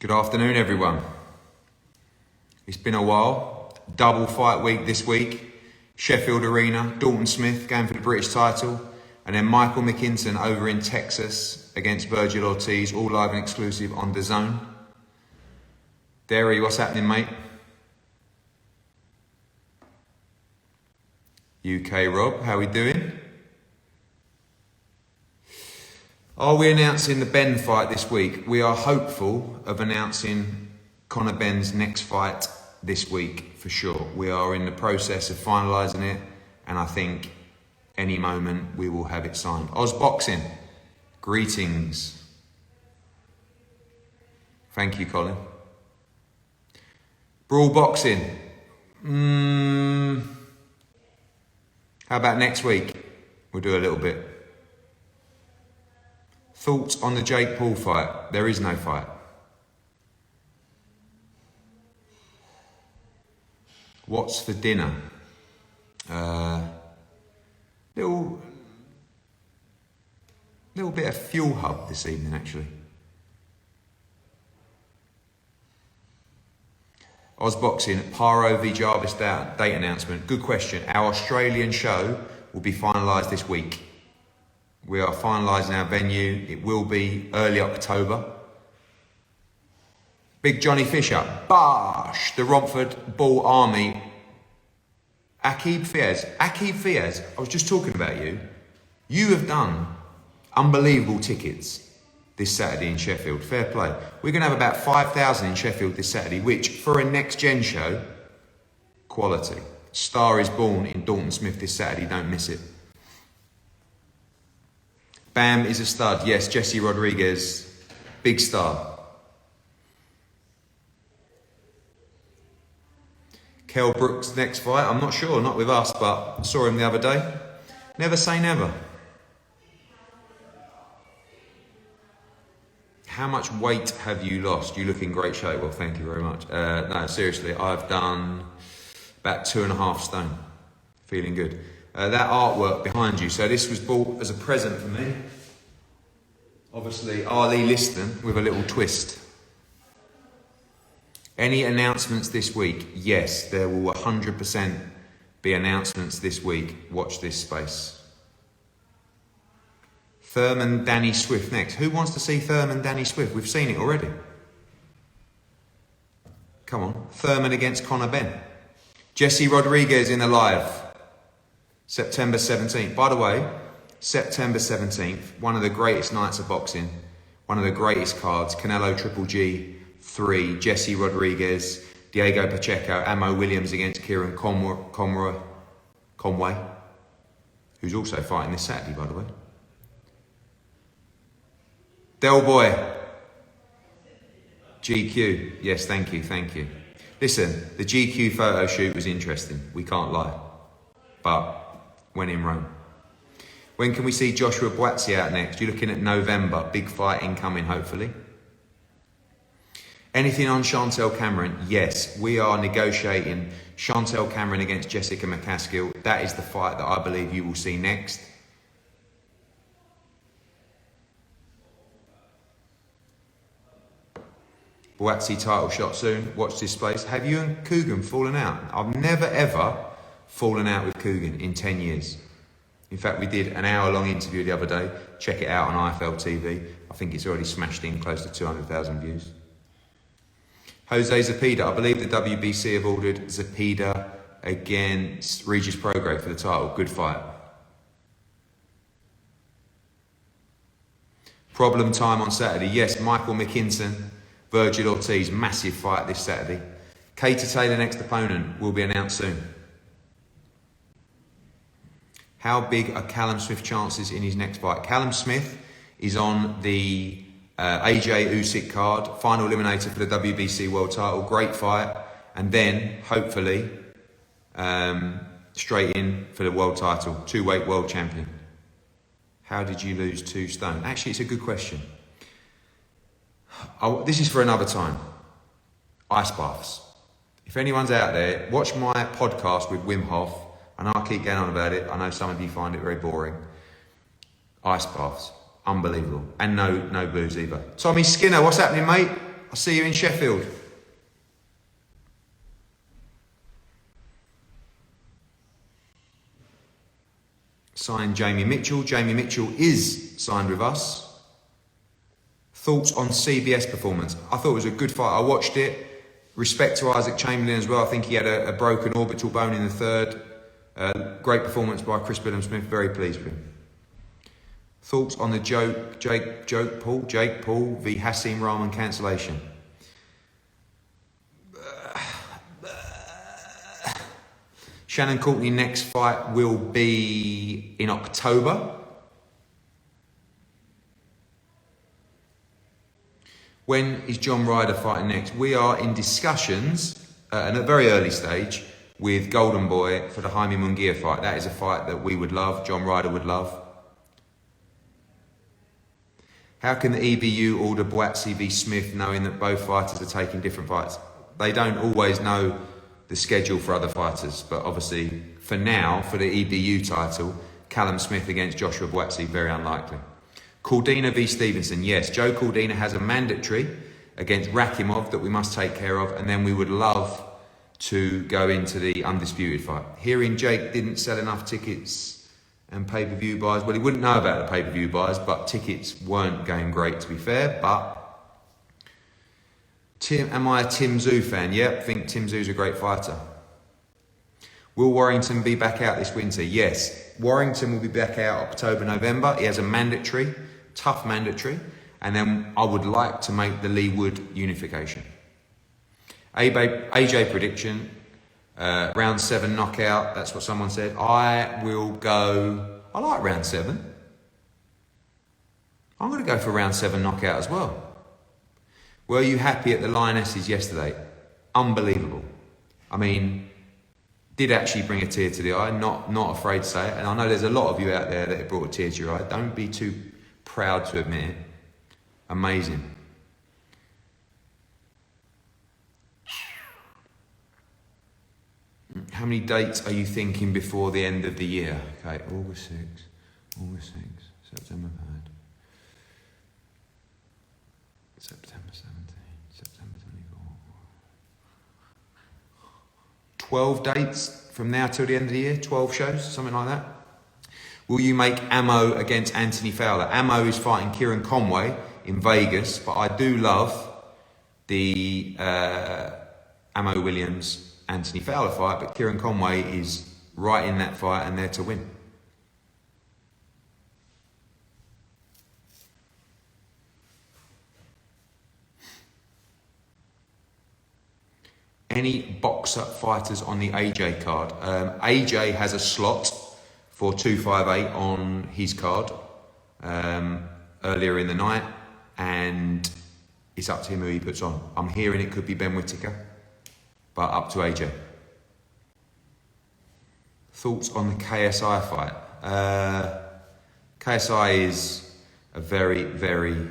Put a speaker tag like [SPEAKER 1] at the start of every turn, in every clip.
[SPEAKER 1] Good afternoon, everyone. It's been a while. Double fight week this week. Sheffield Arena, Dalton Smith going for the British title, and then Michael McKinson over in Texas against Virgil Ortiz, all live and exclusive on DAZN. Derry, what's happening, mate? UK Rob, how we doing? Are we announcing the Benn fight this week? We are hopeful of announcing Conor Benn's next fight this week for sure. We are in the process of finalising it, and I think any moment we will have it signed. Oz Boxing, greetings. Thank you, Colin. Brawl Boxing. How about next week? We'll do a little bit. Thoughts on the Jake Paul fight? There is no fight. What's for dinner? Little bit of Fuel Hub this evening, actually. Ozboxing, Paro v Jarvis date announcement. Good question. Our Australian show will be finalised this week. We are finalising our venue. It will be early October. Big Johnny Fisher, Bosh, the Romford Ball Army. Akib Fiaz, I was just talking about you. You have done unbelievable tickets this Saturday in Sheffield. Fair play. We're going to have about 5,000 in Sheffield this Saturday, which for a next gen show, quality. Star is born in Dalton Smith this Saturday, don't miss it. Bam is a stud. Yes, Jesse Rodriguez, big star. Kell Brooks' next fight, I'm not sure, not with us, but I saw him the other day. Never say never. How much weight have you lost? You look in great shape. Well, thank you very much. No, seriously, I've done about 2.5 stone. Feeling good. That artwork behind you, so this was bought as a present for me. Obviously, Ali Liston with a little twist. Any announcements this week? Yes, there will 100% be announcements this week. Watch this space. Thurman, Danny Swift next. Who wants to see Thurman, Danny Swift? We've seen it already. Come on. Thurman against Conor Benn. Jesse Rodriguez in the live. September 17th. By the way, September 17th, one of the greatest nights of boxing, one of the greatest cards, Canelo Triple G 3, Jesse Rodriguez, Diego Pacheco, Amo Williams against Kieran Conway, who's also fighting this Saturday, by the way. Del Boy, GQ, yes, thank you. Listen, the GQ photo shoot was interesting, we can't lie, but when in Rome. When can we see Joshua Boutsi out next? You're looking at November, big fight incoming, hopefully. Anything on Chantel Cameron? Yes, we are negotiating Chantel Cameron against Jessica McCaskill. That is the fight that I believe you will see next. Boutsi title shot soon. Watch this space. Have you and Coogan fallen out? I've never ever fallen out with Coogan in 10 years. In fact, we did an hour-long interview the other day. Check it out on IFL TV. I think it's already smashed in close to 200,000 views. Jose Zepeda. I believe the WBC have ordered Zepeda against Regis Prograis for the title. Good fight. Problem time on Saturday. Yes, Michael McKinson, Virgil Ortiz. Massive fight this Saturday. Cater Taylor next opponent will be announced soon. How big are Callum Smith's chances in his next fight? Callum Smith is on the AJ Usyk card, final eliminator for the WBC world title. Great fight. And then, hopefully, straight in for the world title. 2-weight world champion. How did you lose 2 stone? Actually, it's a good question. This is for another time. Ice baths. If anyone's out there, watch my podcast with Wim Hof. I know I keep going on about it. I know some of you find it very boring. Ice baths. Unbelievable. And no booze either. Tommy Skinner, what's happening, mate? I'll see you in Sheffield. Signed Jamie Mitchell. Jamie Mitchell is signed with us. Thoughts on CBS performance? I thought it was a good fight. I watched it. Respect to Isaac Chamberlain as well. I think he had a broken orbital bone in the third. Great performance by Chris Billham-Smith. Very pleased with him. Thoughts on the Jake Paul v Hassim Rahman cancellation? Shannon Courtney next fight will be in October. When is John Ryder fighting next? We are in discussions at a very early stage with Golden Boy for the Jaime Munguia fight. That is a fight that we would love, John Ryder would love. How can the EBU order Bout v Smith knowing that both fighters are taking different fights? They don't always know the schedule for other fighters, but obviously for now, for the EBU title, Callum Smith against Joshua Boatsy, very unlikely. Cordina v Stevenson, yes, Joe Cordina has a mandatory against Rakimov that we must take care of, and then we would love to go into the undisputed fight. Hearing Jake didn't sell enough tickets and pay-per-view buys, well, he wouldn't know about the pay-per-view buys, but tickets weren't going great, to be fair. But am I a Tim Tszyu fan? Yep, I think Tim Tszyu's a great fighter. Will Warrington be back out this winter? Yes, Warrington will be back out October, November. He has a mandatory, tough mandatory, and then I would like to make the Lee Wood unification. AJ prediction, round 7 knockout, that's what someone said. I will go, I like round 7. I'm going to go for round 7 knockout as well. Were you happy at the Lionesses yesterday? Unbelievable. I mean, did actually bring a tear to the eye, not afraid to say it. And I know there's a lot of you out there that it brought a tear to your eye. Don't be too proud to admit it. Amazing. How many dates are you thinking before the end of the year? Okay, August 6, September 3rd, September 17, September 24. 12 dates from now till the end of the year, 12 shows, something like that. Will you make Ammo against Anthony Fowler? Ammo is fighting Kieran Conway in Vegas, but I do love the Ammo Williams Anthony Fowler fight, but Kieran Conway is right in that fight and there to win. Any boxer fighters on the AJ card? AJ has a slot for 258 on his card earlier in the night, and it's up to him who he puts on. I'm hearing it could be Ben Whittaker, but up to AJ. Thoughts on the KSI fight? KSI is a very, very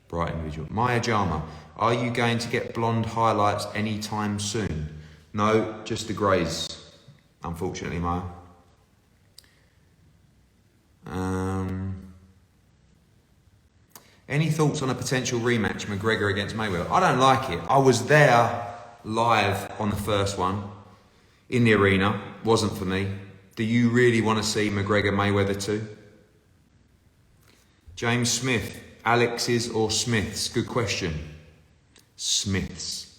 [SPEAKER 1] bright individual. Maya Jama, are you going to get blonde highlights anytime soon? No, just the greys, unfortunately, Maya. Any thoughts on a potential rematch, McGregor against Mayweather? I don't like it. I was there live on the first one in the arena. Wasn't for me. Do you really want to see McGregor Mayweather too? James Smith, Alex's or Smith's? Good question. Smith's.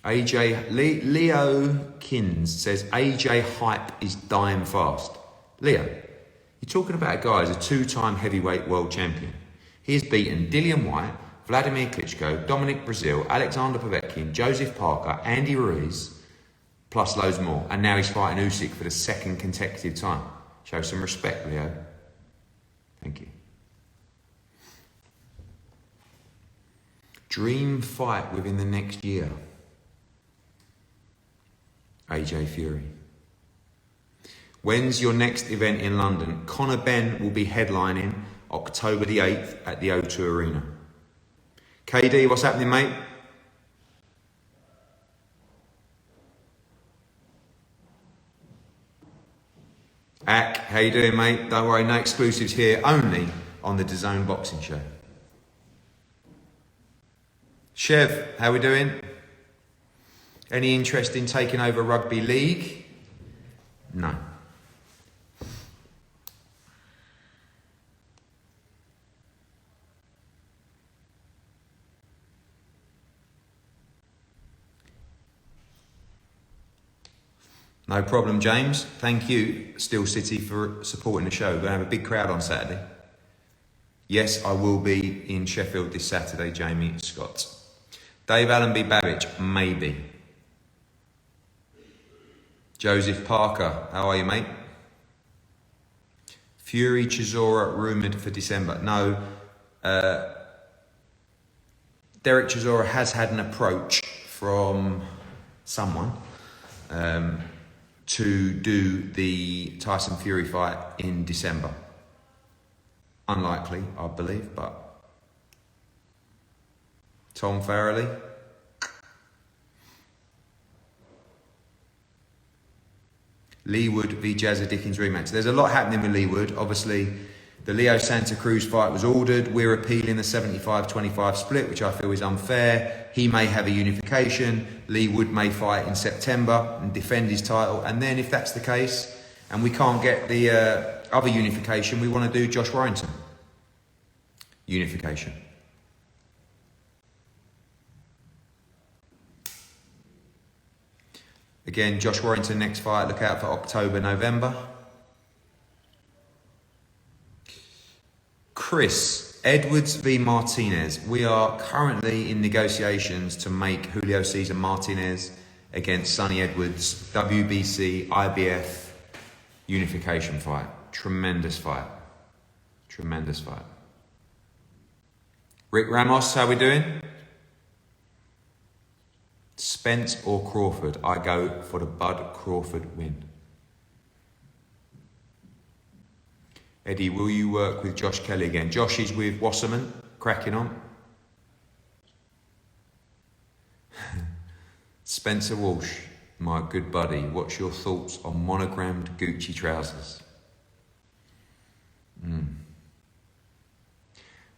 [SPEAKER 1] Leo Kins says AJ hype is dying fast. Leo, you're talking about a guy who's a 2-time heavyweight world champion. He has beaten Dillian White, Vladimir Klitschko, Dominic Brazil, Alexander Povetkin, Joseph Parker, Andy Ruiz, plus loads more. And now he's fighting Usyk for the 2nd consecutive time. Show some respect, Leo. Thank you. Dream fight within the next year. AJ Fury. When's your next event in London? Conor Benn will be headlining October the 8th at the O2 Arena. KD, what's happening, mate? Ack, how you doing, mate? Don't worry, no exclusives here, only on the DAZN Boxing Show. Chev, how we doing? Any interest in taking over rugby league? No. No problem, James. Thank you, Steel City, for supporting the show. We're going to have a big crowd on Saturday. Yes, I will be in Sheffield this Saturday, Jamie Scott. Dave Allenby Babbage, maybe. Joseph Parker, how are you, mate? Fury-Chisora rumoured for December. No, Derek Chisora has had an approach from someone to do the Tyson Fury fight in December. Unlikely, I believe, but Tom Farrelly. Leewood v Jazza Dickens rematch. There's a lot happening with Leewood. Obviously, the Leo Santa Cruz fight was ordered. We're appealing the 75-25 split, which I feel is unfair. He may have a unification. Leewood may fight in September and defend his title. And then if that's the case, and we can't get the other unification, we want to do Josh Warrington unification. Again, Josh Warrington next fight, look out for October, November. Chris, Edwards v Martinez. We are currently in negotiations to make Julio Cesar Martinez against Sonny Edwards, WBC, IBF unification fight. Tremendous fight. Tremendous fight. Rick Ramos, how we doing? Spence or Crawford? I go for the Bud Crawford win. Eddie, will you work with Josh Kelly again? Josh is with Wasserman, cracking on. Spencer Walsh, my good buddy, what's your thoughts on monogrammed Gucci trousers?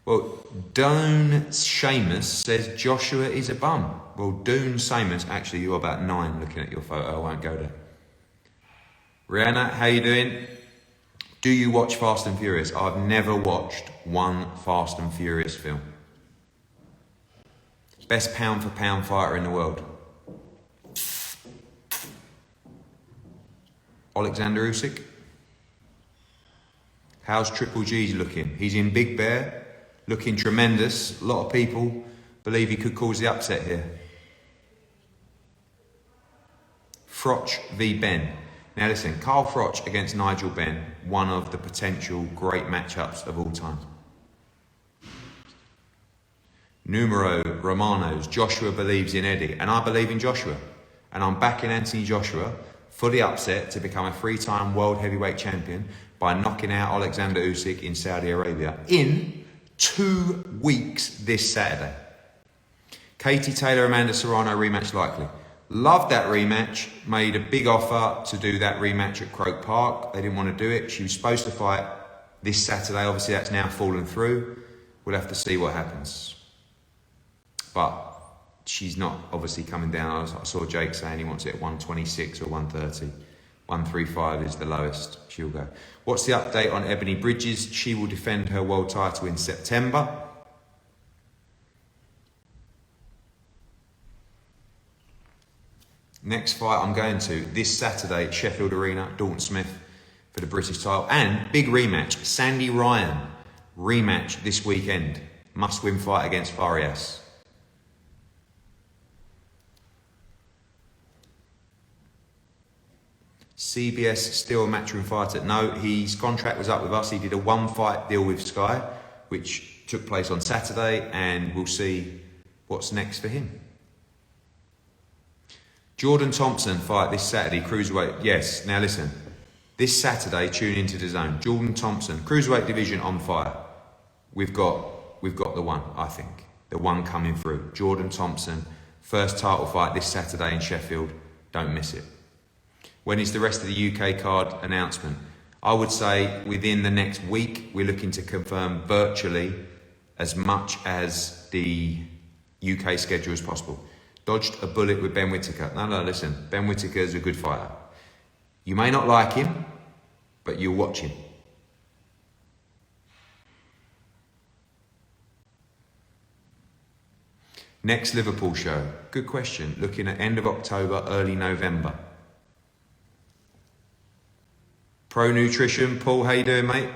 [SPEAKER 1] Well, Doan Seamus says Joshua is a bum. Well, Doon Seamus, actually you're about 9 looking at your photo, I won't go there. Rihanna, how you doing? Do you watch Fast and Furious? I've never watched one Fast and Furious film. Best pound for pound fighter in the world. Alexander Usyk. How's Triple G looking? He's in Big Bear, looking tremendous. A lot of people believe he could cause the upset here. Froch v Benn. Now listen, Carl Froch against Nigel Benn, one of the potential great matchups of all time. Numero Romanos, Joshua believes in Eddie, and I believe in Joshua. And I'm backing Anthony Joshua for the upset to become a 3-time world heavyweight champion by knocking out Alexander Usyk in Saudi Arabia in 2 weeks this Saturday. Katie Taylor, Amanda Serrano rematch likely. Loved that rematch, made a big offer to do that rematch at Croke Park. They didn't want to do it. She was supposed to fight this Saturday. Obviously, that's now fallen through. We'll have to see what happens. But she's not obviously coming down. I saw Jake saying he wants it at 126 or 130. 135 is the lowest she'll go. What's the update on Ebony Bridges? She will defend her world title in September. Next fight I'm going to, this Saturday, Sheffield Arena, Dalton Smith for the British title. And big rematch, Sandy Ryan, rematch this weekend. Must-win fight against Farias. CBS still a matchroom fighter. No, his contract was up with us. He did a 1-fight deal with Sky, which took place on Saturday, and we'll see what's next for him. Jordan Thompson fight this Saturday, cruiserweight. Yes, now listen, this Saturday, tune into the zone. Jordan Thompson, cruiserweight division on fire. We've got the one, I think. The one coming through. Jordan Thompson, first title fight this Saturday in Sheffield. Don't miss it. When is the rest of the UK card announcement? I would say within the next week, we're looking to confirm virtually as much as the UK schedule as possible. Dodged a bullet with Ben Whittaker. No, listen. Ben Whittaker's a good fighter. You may not like him, but you'll watch him. Next Liverpool show. Good question. Looking at end of October, early November. Pro Nutrition. Paul, how you doing, mate?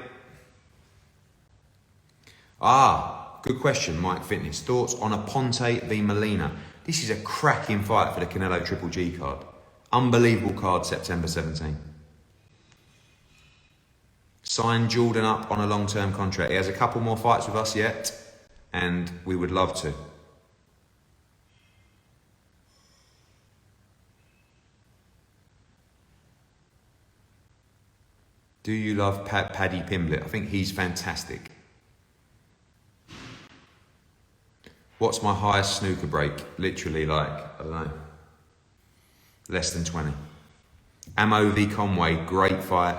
[SPEAKER 1] Good question, Mike Fitness. Thoughts on a Ponte v Molina? This is a cracking fight for the Canelo Triple G card. Unbelievable card, September 17. Signed Jordan up on a long-term contract. He has a couple more fights with us yet, and we would love to. Do you love Paddy Pimblett? I think he's fantastic. What's my highest snooker break? Literally like, I don't know, less than 20. Ammo v Conway, great fight.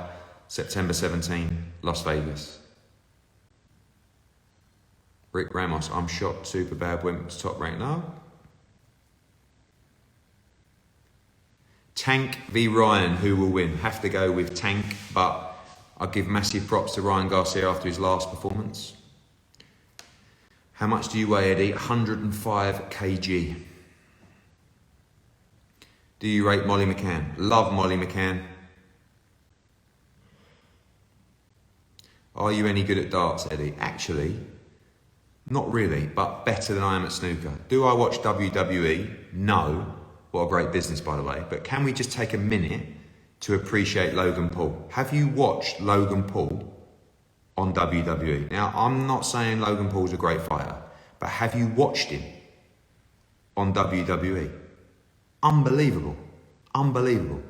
[SPEAKER 1] September 17, Las Vegas. Rick Ramos, I'm shocked super bad went to top rank now. Tank v Ryan, who will win? Have to go with Tank, but I'll give massive props to Ryan Garcia after his last performance. How much do you weigh, Eddie? 105 kg. Do you rate Molly McCann? Love Molly McCann. Are you any good at darts, Eddie? Actually, not really, but better than I am at snooker. Do I watch WWE? No. What a great business, by the way. But can we just take a minute to appreciate Logan Paul? Have you watched Logan Paul on WWE? Now, I'm not saying Logan Paul's a great fighter, but have you watched him on WWE? Unbelievable. Unbelievable.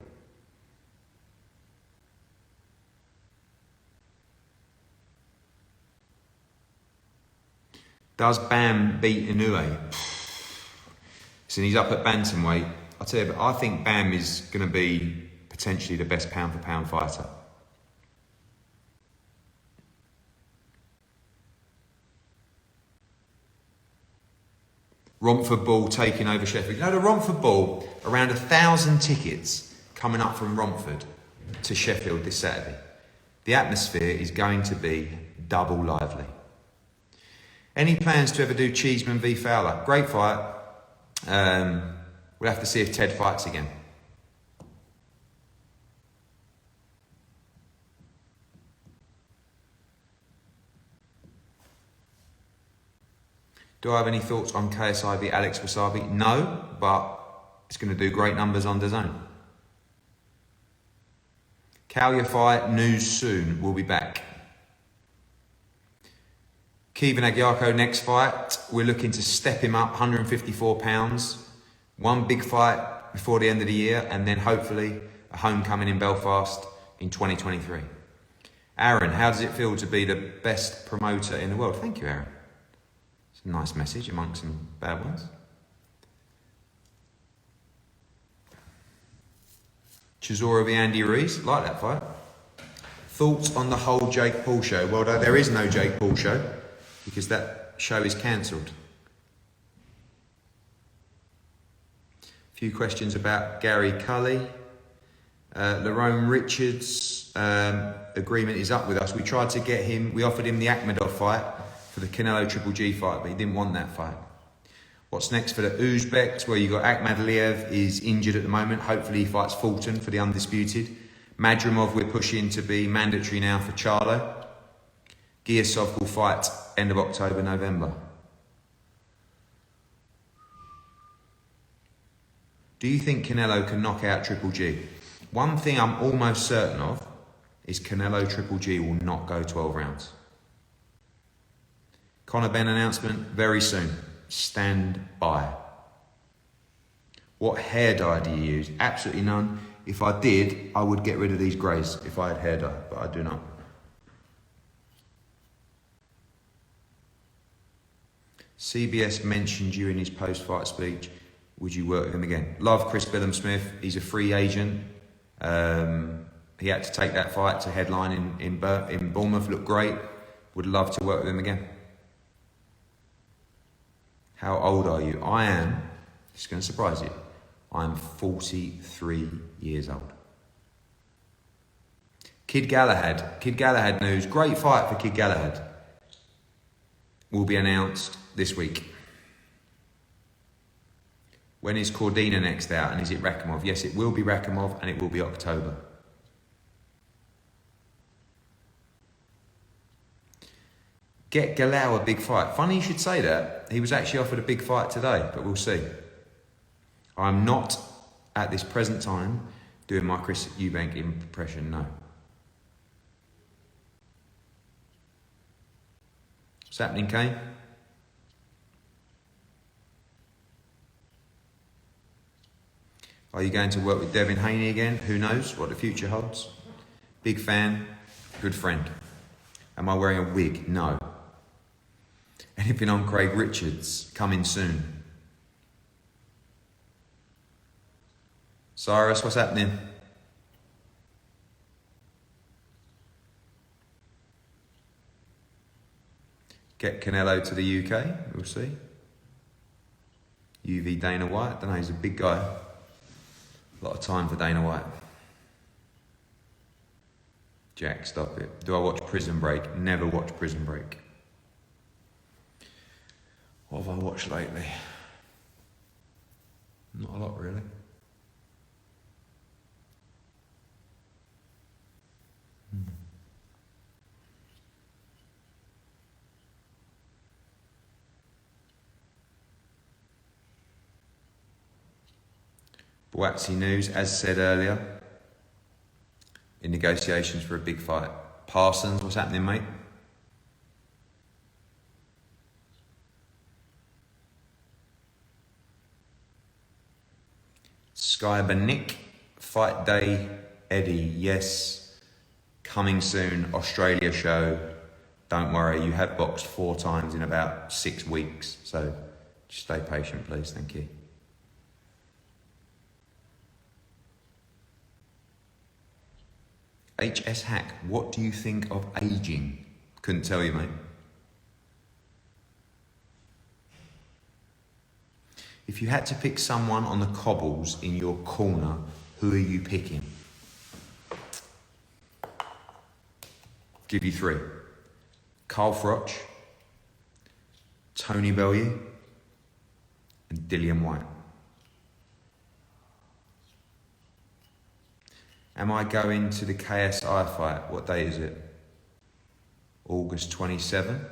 [SPEAKER 1] Does Bam beat Inoue? Listen, he's up at bantamweight. I'll tell you, but I think Bam is going to be potentially the best pound-for-pound fighter. Romford Ball taking over Sheffield. You know, the Romford Ball, around 1,000 tickets coming up from Romford to Sheffield this Saturday. The atmosphere is going to be double lively. Any plans to ever do Cheeseman v Fowler? Great fight. We'll have to see if Ted fights again. Do I have any thoughts on KSI v Alex Wasabi? No, but it's going to do great numbers on DAZN. Kalya fight, news soon. We'll be back. Kevin Agyarko, next fight. We're looking to step him up, 154 pounds. One big fight before the end of the year, and then hopefully a homecoming in Belfast in 2023. Aaron, how does it feel to be the best promoter in the world? Thank you, Aaron. It's a nice message amongst some bad ones. Chisora v Andy Ruiz, like that fight. Thoughts on the whole Jake Paul show? Well, there is no Jake Paul show because that show is cancelled. A few questions about Gary Cully. Lerone Richards' agreement is up with us. We tried to get him, we offered him the Akhmedov fight for the Canelo Triple G fight, but he didn't want that fight. What's next for the Uzbeks? Well, you got Akhmadaliev is injured at the moment. Hopefully he fights Fulton for the undisputed. Madrimov we're pushing to be mandatory now for Charlo. Giasov will fight end of October, November. Do you think Canelo can knock out Triple G? One thing I'm almost certain of is Canelo Triple G will not go 12 rounds. Conor Benn announcement very soon. Stand by. What hair dye do you use? Absolutely none. If I did, I would get rid of these greys if I had hair dye, but I do not. CBS mentioned you in his post-fight speech. Would you work with him again? Love Chris Billam-Smith. He's a free agent. He had to take that fight to headline in Bournemouth. Looked great. Would love to work with him again. How old are you? I am, it's going to surprise you, I'm 43 years old. Kid Galahad news, great fight for Kid Galahad, will be announced this week. When is Cordina next out, and is it Rakhimov? Yes, it will be Rakhimov, and it will be October. Get Galao a big fight. Funny you should say that. He was actually offered a big fight today, but we'll see. I'm not, at this present time, doing my Chris Eubank impression, no. What's happening, Kane? Are you going to work with Devin Haney again? Who knows what the future holds? Big fan, good friend. Am I wearing a wig? No. Anything on Craig Richards? Coming soon. Cyrus, what's happening? Get Canelo to the UK, we'll see. UV Dana White, don't know, he's a big guy. A lot of time for Dana White. Jack, stop it. Do I watch Prison Break? Never watch Prison Break. What have I watched lately? Not a lot, really. Boatsy news, as said earlier, in negotiations for a big fight. Parsons, what's happening, mate? Skybernick, fight day, Eddie, yes. Coming soon, Australia show. Don't worry, you have boxed 4 times in about 6 weeks, so just stay patient, please, thank you. HS Hack, what do you think of aging? Couldn't tell you, mate. If you had to pick someone on the cobbles in your corner, who are you picking? Give you 3. Carl Froch, Tony Bellew, and Dillian White. Am I going to the KSI fight? What day is it? August 27?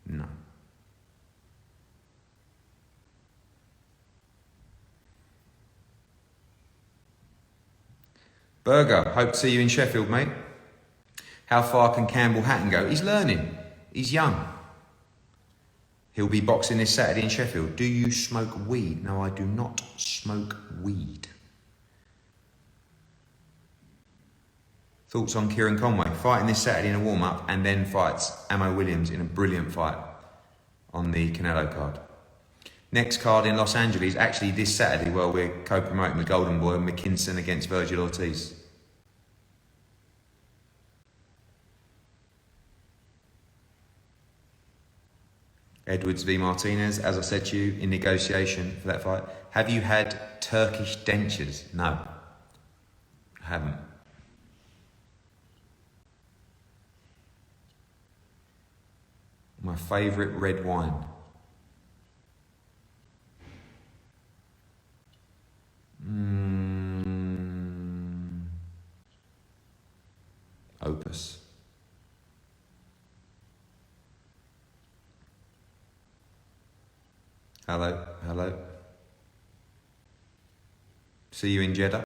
[SPEAKER 1] No. Berger, hope to see you in Sheffield, mate. How far can Campbell Hatton go? He's learning. He's young. He'll be boxing this Saturday in Sheffield. Do you smoke weed? No, I do not smoke weed. Thoughts on Kieran Conway? Fighting this Saturday in a warm-up and then fights Amo Williams in a brilliant fight on the Canelo card. Next card in Los Angeles, actually this Saturday, well, we're co-promoting with Golden Boy, McKinson against Virgil Ortiz. Edwards v Martinez, as I said to you, in negotiation for that fight. Have you had Turkish dentures? No, I haven't. My favourite red wine. Opus. Hello, hello. See you in Jeddah.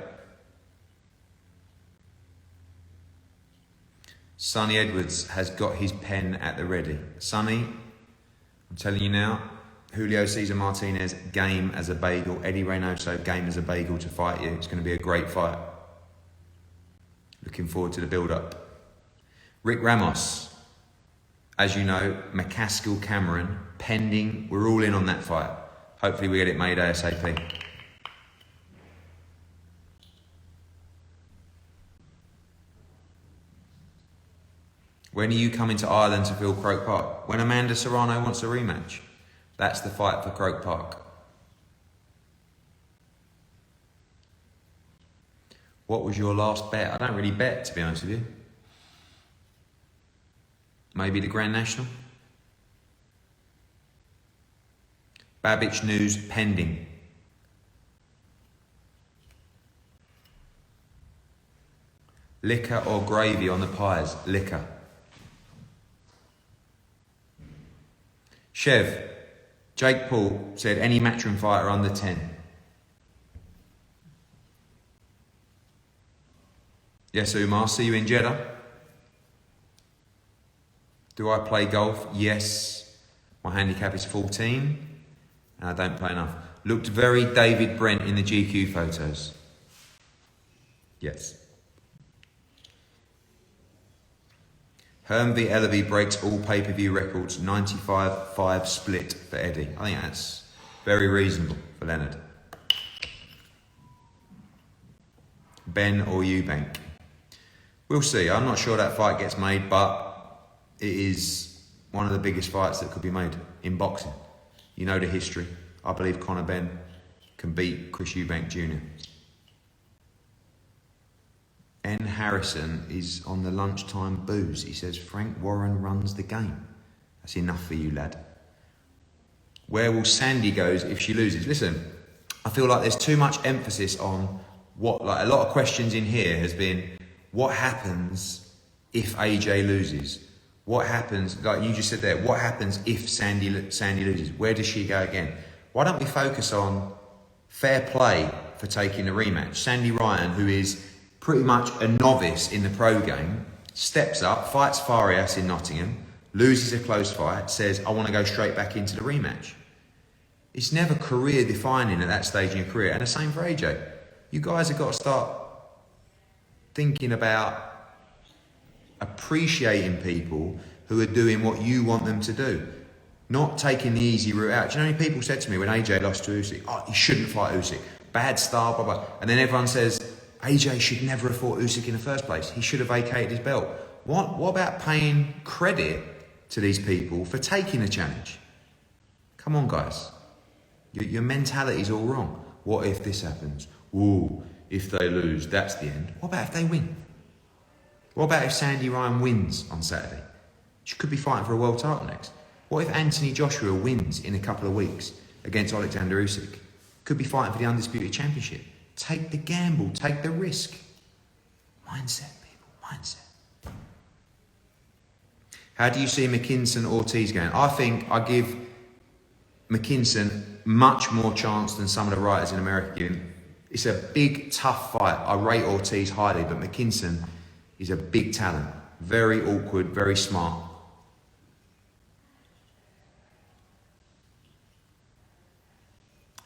[SPEAKER 1] Sonny Edwards has got his pen at the ready. Sonny, I'm telling you now, Julio Cesar Martinez, game as a bagel. Eddie Reynoso, game as a bagel to fight you. It's going to be a great fight. Looking forward to the build-up. Rick Ramos, as you know, McCaskill Cameron, pending. We're all in on that fight. Hopefully we get it made ASAP. When are you coming to Ireland to fill Croke Park? When Amanda Serrano wants a rematch. That's the fight for Croke Park. What was your last bet? I don't really bet, to be honest with you. Maybe the Grand National? Babbage news pending. Liquor or gravy on the pies? Liquor. Chev, Jake Paul said any matchroom fighter under 10. Yes, Umar, see you in Jeddah. Do I play golf? Yes. My handicap is 14 and I don't play enough. Looked very David Brent in the GQ photos. Yes. Hearn v Ellaby breaks all pay-per-view records, 95-5 split for Eddie. I think that's very reasonable for Leonard. Ben or Eubank? We'll see. I'm not sure that fight gets made, but it is one of the biggest fights that could be made in boxing. You know the history. I believe Conor Benn can beat Chris Eubank Jr. N. Harrison is on the lunchtime booze. He says, Frank Warren runs the game. That's enough for you, lad. Where will Sandy go if she loses? Listen, I feel like there's too much emphasis on what, like a lot of questions in here has been, what happens if AJ loses? What happens, like you just said there, what happens if Sandy loses? Where does she go again? Why don't we focus on fair play for taking the rematch? Sandy Ryan, who is pretty much a novice in the pro game, steps up, fights Farias in Nottingham, loses a close fight, says, I want to go straight back into the rematch. It's never career defining at that stage in your career. And the same for AJ. You guys have got to start thinking about appreciating people who are doing what you want them to do. Not taking the easy route out. Do you know how many people said to me when AJ lost to Usyk, oh, he shouldn't fight Usyk. Bad style, blah, blah. And then everyone says, AJ should never have fought Usyk in the first place. He should have vacated his belt. What about paying credit to these people for taking the challenge? Come on, guys. Your mentality's all wrong. What if this happens? Ooh, if they lose, that's the end. What about if they win? What about if Sandy Ryan wins on Saturday? She could be fighting for a world title next. What if Anthony Joshua wins in a couple of weeks against Alexander Usyk? Could be fighting for the Undisputed Championship. Take the gamble, take the risk. Mindset, people, mindset. How do you see McKinson-Ortiz going? I think I give McKinson much more chance than some of the writers in America give him. It's a big, tough fight. I rate Ortiz highly, but McKinson is a big talent. Very awkward, very smart.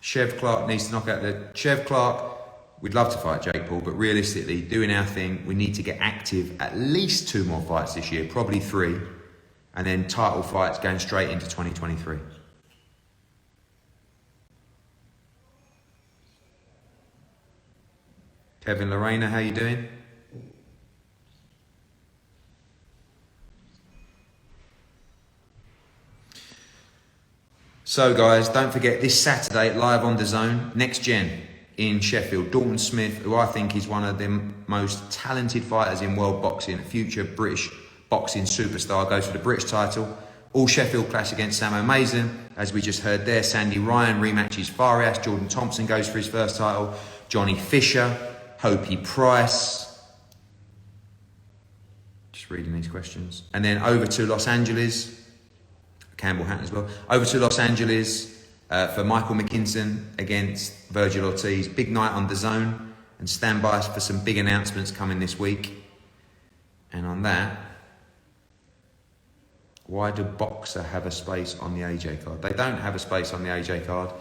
[SPEAKER 1] Chev Clark needs to knock out the... Chev Clark, we'd love to fight Jake Paul, but realistically, doing our thing, we need to get active at least 2 more fights this year, probably 3, and then title fights going straight into 2023. Kevin Lorena, how you doing? So guys, don't forget this Saturday, live on DAZN, Next Gen in Sheffield. Dalton Smith, who I think is one of the most talented fighters in world boxing, a future British boxing superstar, goes for the British title. All Sheffield clash against Samo Mason, as we just heard there. Sandy Ryan rematches Farias. Jordan Thompson goes for his first title. Johnny Fisher, Hopey Price. Just reading these questions. And then over to Los Angeles. Campbell Hatton as well. Over to Los Angeles for Michael McKinson against Virgil Ortiz. Big night on DAZN, and stand by for some big announcements coming this week. And on that, why do Boxer have a space on the AJ card? They don't have a space on the AJ card.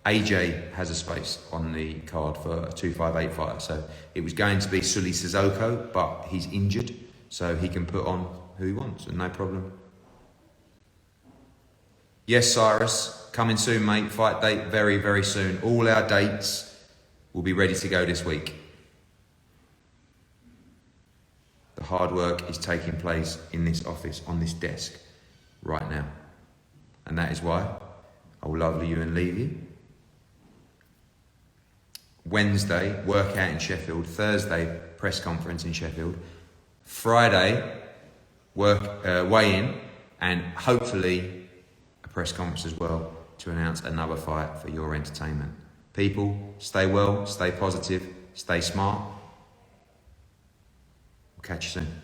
[SPEAKER 1] AJ has a space on the card for a 258 fighter. So it was going to be Sully Sissoko, but he's injured, so he can put on who he wants, and no problem. Yes, Cyrus, coming soon, mate. Fight date very, very soon. All our dates will be ready to go this week. The hard work is taking place in this office, on this desk, right now. And that is why I'll love you and leave you. Wednesday, workout in Sheffield. Thursday, press conference in Sheffield. Friday, weigh-in, and hopefully a press conference as well to announce another fight for your entertainment. People, stay well, stay positive, stay smart. We'll catch you soon.